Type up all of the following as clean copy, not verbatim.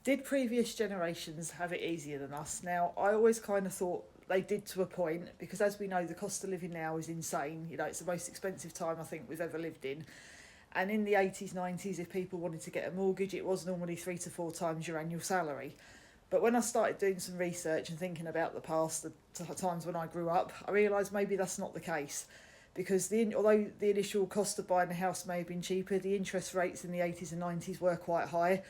Did previous generations have it easier than us? Now, I always kind of thought they did to a point, because as we know, the cost of living now is insane. You know, it's the most expensive time I think we've ever lived in. And in the 80s, 90s, if people wanted to get a mortgage, it was normally 3 to 4 times your annual salary. But when I started doing some research and thinking about the past, the times when I grew up, I realised maybe that's not the case. Because although the initial cost of buying a house may have been cheaper, the interest rates in the 80s and 90s were quite high,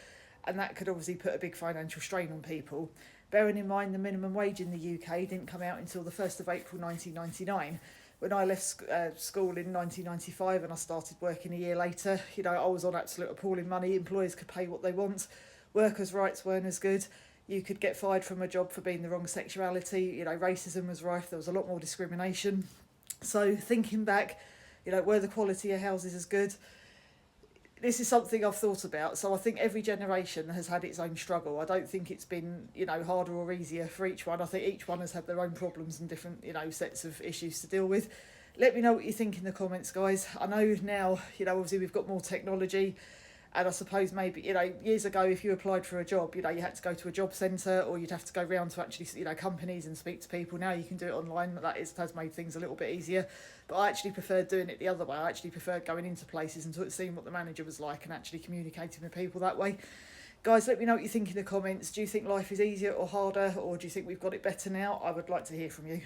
and that could obviously put a big financial strain on people. Bearing in mind the minimum wage in the UK didn't come out until the 1st of April 1999. When I left school in 1995 and I started working a year later, you know, I was on absolute appalling money. Employers could pay what they want. Workers' rights weren't as good. You could get fired from a job for being the wrong sexuality. You know, racism was rife. There was a lot more discrimination. So thinking back, you know, were the quality of houses as good? This is something I've thought about. So I think every generation has had its own struggle. I don't think it's been, you know, harder or easier for each one. I think each one has had their own problems and different, you know, sets of issues to deal with. Let me know what you think in the comments, guys. I know now, you know, obviously we've got more technology. And I suppose maybe, you know, years ago, if you applied for a job, you know, you had to go to a job centre or you'd have to go round to actually, you know, companies and speak to people. Now you can do it online. Has made things a little bit easier. But I actually preferred doing it the other way. I actually preferred going into places and seeing what the manager was like and actually communicating with people that way. Guys, let me know what you think in the comments. Do you think life is easier or harder, or do you think we've got it better now? I would like to hear from you.